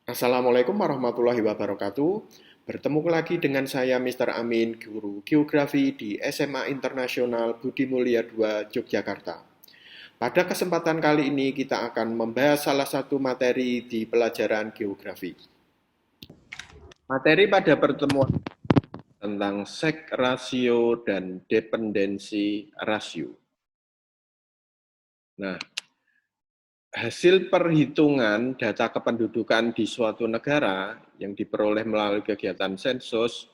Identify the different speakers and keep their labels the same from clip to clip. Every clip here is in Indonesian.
Speaker 1: Assalamualaikum warahmatullahi wabarakatuh. Bertemu lagi dengan saya Mr. Amin, guru geografi di SMA Internasional Budi Mulia II, Yogyakarta. Pada kesempatan kali ini kita akan membahas salah satu materi di pelajaran geografi. Materi pada pertemuan tentang sek rasio dan dependensi rasio. Nah, hasil perhitungan data kependudukan di suatu negara yang diperoleh melalui kegiatan sensus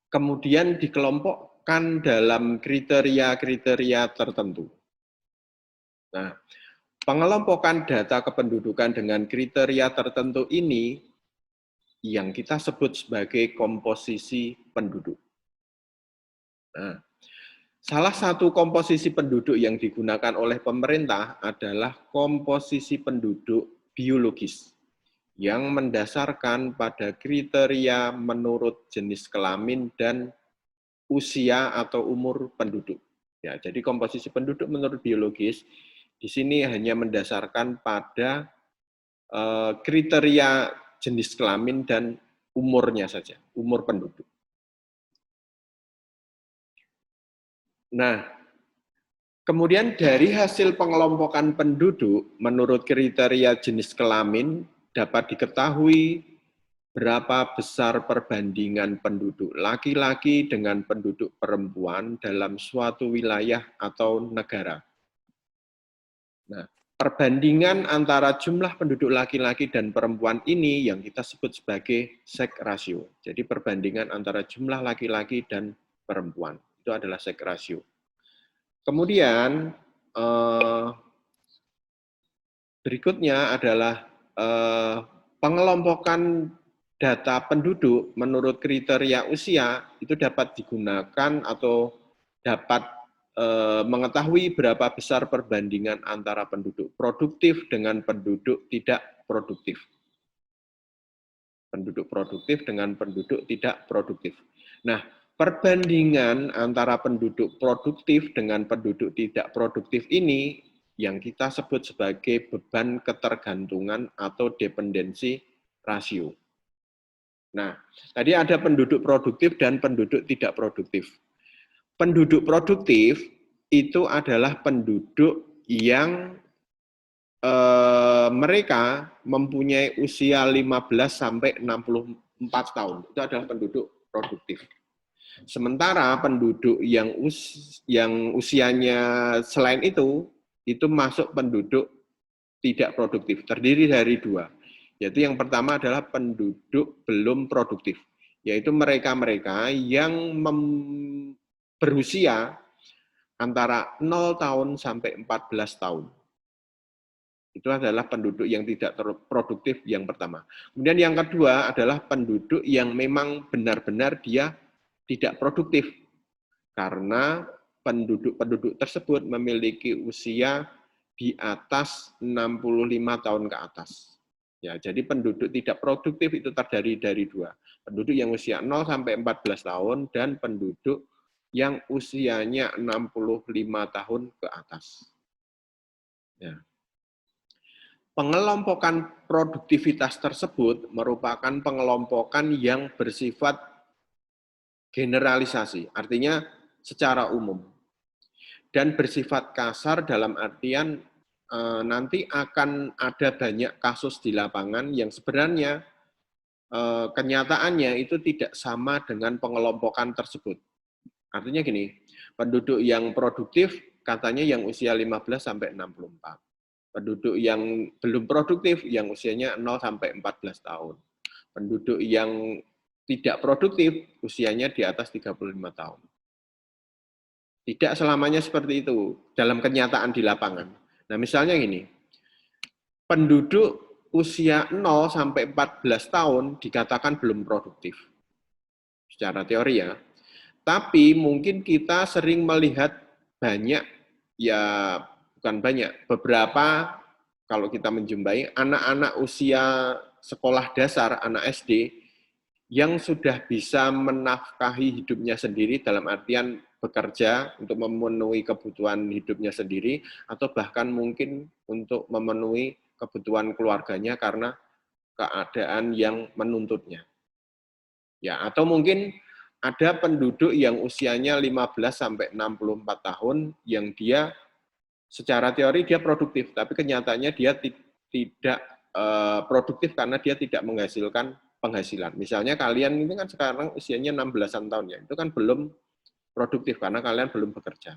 Speaker 1: kemudian dikelompokkan dalam kriteria-kriteria tertentu. Nah, pengelompokan data kependudukan dengan kriteria tertentu ini yang kita sebut sebagai komposisi penduduk. Nah, salah satu komposisi penduduk yang digunakan oleh pemerintah adalah komposisi penduduk biologis yang mendasarkan pada kriteria menurut jenis kelamin dan usia atau umur penduduk. Ya, jadi komposisi penduduk menurut biologis di sini hanya mendasarkan pada kriteria jenis kelamin dan umurnya saja, umur penduduk. Nah, kemudian dari hasil pengelompokan penduduk menurut kriteria jenis kelamin dapat diketahui berapa besar perbandingan penduduk laki-laki dengan penduduk perempuan dalam suatu wilayah atau negara. Nah, perbandingan antara jumlah penduduk laki-laki dan perempuan ini yang kita sebut sebagai sek rasio. Jadi perbandingan antara jumlah laki-laki dan perempuan itu adalah sek rasio. Kemudian berikutnya adalah pengelompokan data penduduk menurut kriteria usia itu dapat digunakan atau dapat mengetahui berapa besar perbandingan antara penduduk produktif dengan penduduk tidak produktif. Penduduk produktif dengan penduduk tidak produktif. Nah, perbandingan antara penduduk produktif dengan penduduk tidak produktif ini yang kita sebut sebagai beban ketergantungan atau dependensi rasio. Nah, tadi ada penduduk produktif dan penduduk tidak produktif. Penduduk produktif itu adalah penduduk yang mereka mempunyai usia 15 sampai 64 tahun. Itu adalah penduduk produktif. Sementara penduduk yang usianya selain itu masuk penduduk tidak produktif. Terdiri dari dua. Yaitu yang pertama adalah penduduk belum produktif. Yaitu mereka-mereka yang berusia antara 0 tahun sampai 14 tahun. Itu adalah penduduk yang tidak produktif yang pertama. Kemudian yang kedua adalah penduduk yang memang benar-benar dia tidak produktif. Karena penduduk-penduduk tersebut memiliki usia di atas 65 tahun ke atas. Ya, jadi penduduk tidak produktif itu terdiri dari dua. Penduduk yang usia 0 sampai 14 tahun dan penduduk yang usianya 65 tahun ke atas. Ya. Pengelompokan produktivitas tersebut merupakan pengelompokan yang bersifat generalisasi, artinya secara umum. Dan bersifat kasar dalam artian nanti akan ada banyak kasus di lapangan yang sebenarnya kenyataannya itu tidak sama dengan pengelompokan tersebut. Artinya gini, penduduk yang produktif katanya yang usia 15 sampai 64. Penduduk yang belum produktif yang usianya 0 sampai 14 tahun. Penduduk yang tidak produktif usianya di atas 35 tahun. Tidak selamanya seperti itu dalam kenyataan di lapangan. Nah, misalnya gini, penduduk usia 0 sampai 14 tahun dikatakan belum produktif secara teori ya. Tapi mungkin kita sering melihat banyak, ya bukan banyak, beberapa kalau kita menjumpai anak-anak usia sekolah dasar, anak SD, yang sudah bisa menafkahi hidupnya sendiri dalam artian bekerja untuk memenuhi kebutuhan hidupnya sendiri, atau bahkan mungkin untuk memenuhi kebutuhan keluarganya karena keadaan yang menuntutnya. Ya, atau mungkin ada penduduk yang usianya 15 sampai 64 tahun yang dia secara teori dia produktif, tapi kenyataannya dia tidak produktif karena dia tidak menghasilkan penghasilan. Misalnya kalian ini kan sekarang usianya 16-an tahun ya, itu kan belum produktif karena kalian belum bekerja.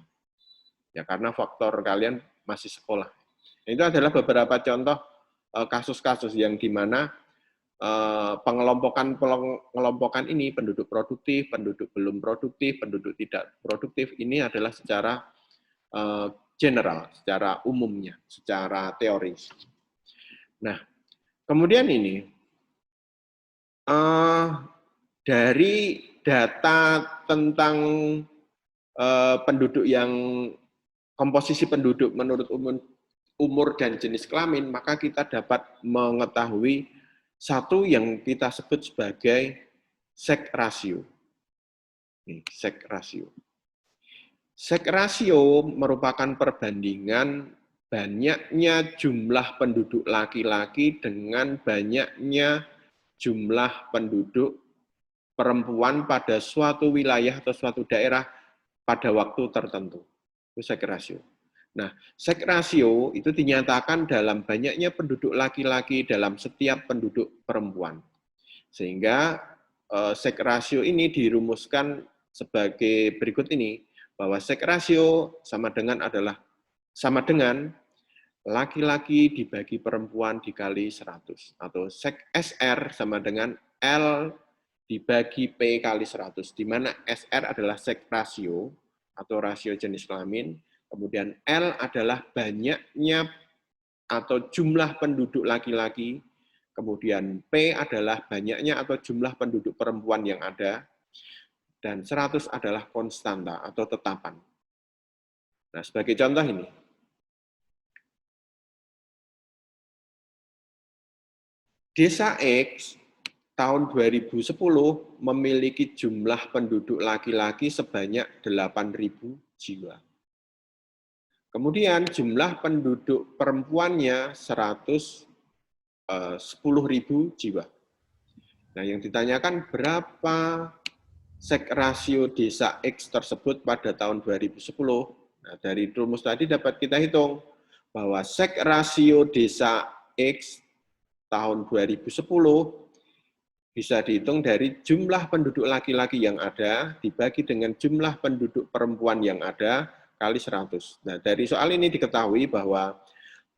Speaker 1: Ya karena faktor kalian masih sekolah. Itu adalah beberapa contoh kasus-kasus yang di mana pengelompokan ini penduduk produktif, penduduk belum produktif, penduduk tidak produktif ini adalah secara general, secara umumnya, secara teoris. Nah, kemudian ini dari data tentang penduduk yang komposisi penduduk menurut umur dan jenis kelamin, maka kita dapat mengetahui satu yang kita sebut sebagai sex ratio. Sex ratio. Sex ratio merupakan perbandingan banyaknya jumlah penduduk laki-laki dengan banyaknya jumlah penduduk perempuan pada suatu wilayah atau suatu daerah pada waktu tertentu. Itu sex ratio. Nah, sex ratio itu dinyatakan dalam banyaknya penduduk laki-laki dalam setiap penduduk perempuan. Sehingga sex ratio ini dirumuskan sebagai berikut ini, bahwa sex ratio sama dengan laki-laki dibagi perempuan dikali 100, atau sex SR sama dengan L dibagi P kali 100, di mana SR adalah sex ratio atau rasio jenis kelamin, kemudian L adalah banyaknya atau jumlah penduduk laki-laki, kemudian P adalah banyaknya atau jumlah penduduk perempuan yang ada, dan 100 adalah konstanta atau tetapan. Nah, sebagai contoh ini, Desa X tahun 2010 memiliki jumlah penduduk laki-laki sebanyak 8.000 jiwa. Kemudian jumlah penduduk perempuannya 110.000 jiwa. Nah, yang ditanyakan berapa sex ratio desa X tersebut pada tahun 2010. Nah, dari rumus tadi dapat kita hitung bahwa sex ratio desa X tahun 2010 bisa dihitung dari jumlah penduduk laki-laki yang ada dibagi dengan jumlah penduduk perempuan yang ada kali 100. Nah, dari soal ini diketahui bahwa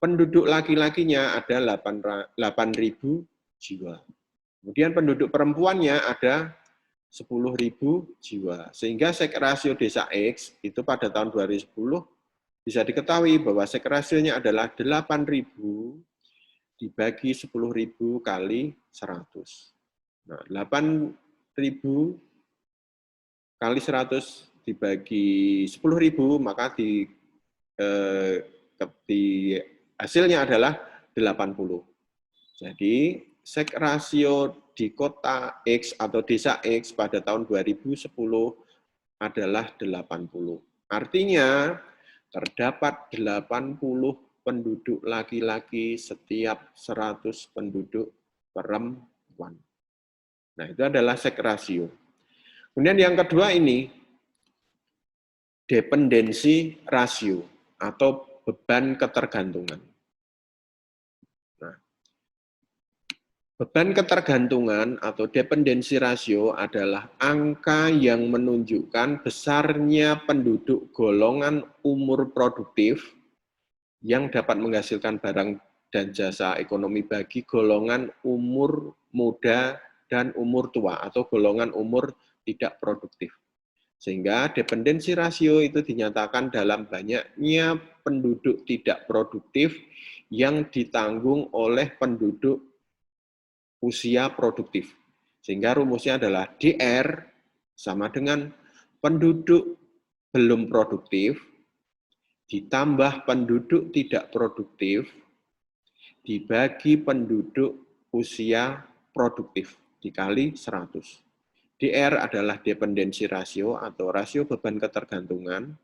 Speaker 1: penduduk laki-lakinya ada 8.000 jiwa. Kemudian penduduk perempuannya ada 10.000 jiwa. Sehingga sex ratio desa X itu pada tahun 2010 bisa diketahui bahwa sex rasionya adalah 8.000 dibagi 10.000 kali 100. Nah, 8.000 kali 100 dibagi 10.000, maka di hasilnya adalah 80. Jadi, sex ratio di kota X atau desa X pada tahun 2010 adalah 80. Artinya, terdapat 80 penduduk laki-laki setiap 100 penduduk perempuan. Nah, itu adalah sex ratio. Kemudian yang kedua ini, dependensi rasio atau beban ketergantungan. Nah, beban ketergantungan atau dependensi rasio adalah angka yang menunjukkan besarnya penduduk golongan umur produktif yang dapat menghasilkan barang dan jasa ekonomi bagi golongan umur muda dan umur tua atau golongan umur tidak produktif. Sehingga dependensi rasio itu dinyatakan dalam banyaknya penduduk tidak produktif yang ditanggung oleh penduduk usia produktif. Sehingga rumusnya adalah DR sama dengan penduduk belum produktif ditambah penduduk tidak produktif dibagi penduduk usia produktif dikali 100. DR adalah dependensi rasio atau rasio beban ketergantungan.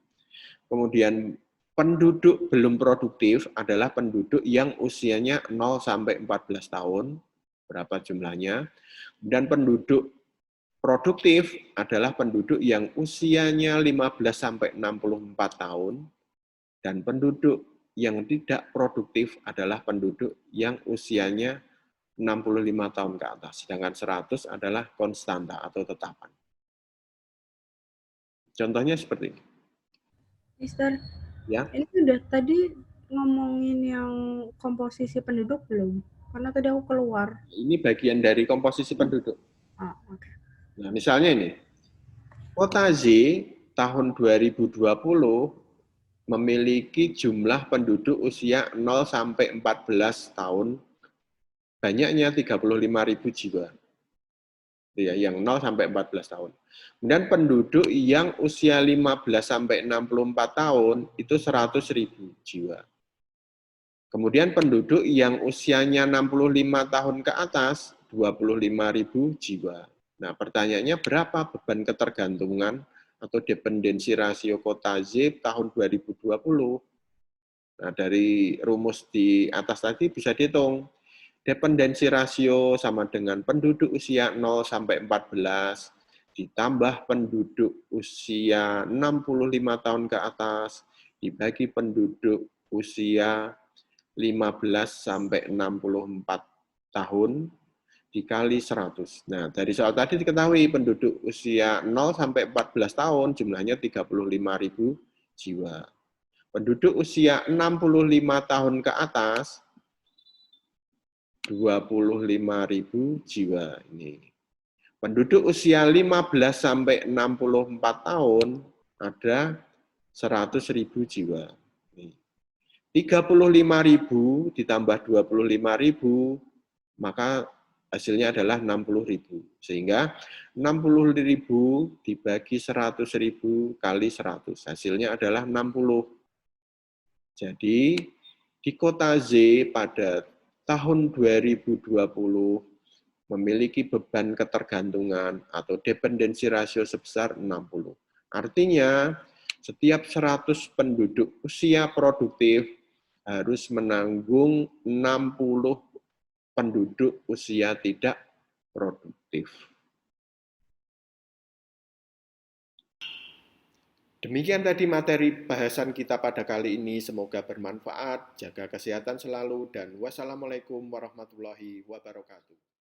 Speaker 1: Kemudian penduduk belum produktif adalah penduduk yang usianya 0 sampai 14 tahun. berapa jumlahnya. Dan penduduk produktif adalah penduduk yang usianya 15 sampai 64 tahun, dan penduduk yang tidak produktif adalah penduduk yang usianya 65 tahun ke atas, sedangkan 100 adalah konstanta atau tetapan. Contohnya seperti ini.
Speaker 2: Mister,
Speaker 1: Ya,
Speaker 2: ini udah tadi ngomongin yang komposisi penduduk belum? Karena tadi aku keluar.
Speaker 1: ini bagian dari komposisi penduduk.
Speaker 2: Ah, oke.
Speaker 1: Nah, misalnya ini, Kota Z tahun 2020 memiliki jumlah penduduk usia 0 sampai 14 tahun, banyaknya 35.000 jiwa. Ya, yang 0 sampai 14 tahun. Kemudian penduduk yang usia 15 sampai 64 tahun itu 100.000 jiwa. Kemudian penduduk yang usianya 65 tahun ke atas 25.000 jiwa. Nah, pertanyaannya berapa beban ketergantungan atau dependensi rasio kota Z tahun 2020? Nah, dari rumus di atas tadi bisa dihitung. Dependensi rasio sama dengan penduduk usia 0 sampai 14 ditambah penduduk usia 65 tahun ke atas dibagi penduduk usia 15 sampai 64 tahun dikali 100. Nah, dari soal tadi diketahui penduduk usia 0 sampai 14 tahun jumlahnya 35.000 jiwa. Penduduk usia 65 tahun ke atas 25.000 jiwa ini. Penduduk usia 15 sampai 64 tahun ada 100.000 jiwa. 35.000 ditambah 25.000 maka hasilnya adalah 60.000. Sehingga 60.000 dibagi 100.000 kali 100. Hasilnya adalah 60. Jadi di kota Z pada tahun 2020 memiliki beban ketergantungan atau dependensi rasio sebesar 60. Artinya setiap 100 penduduk usia produktif harus menanggung 60 penduduk usia tidak produktif. Demikian tadi materi bahasan kita pada kali ini. Semoga bermanfaat. Jaga kesehatan selalu dan wassalamualaikum warahmatullahi wabarakatuh.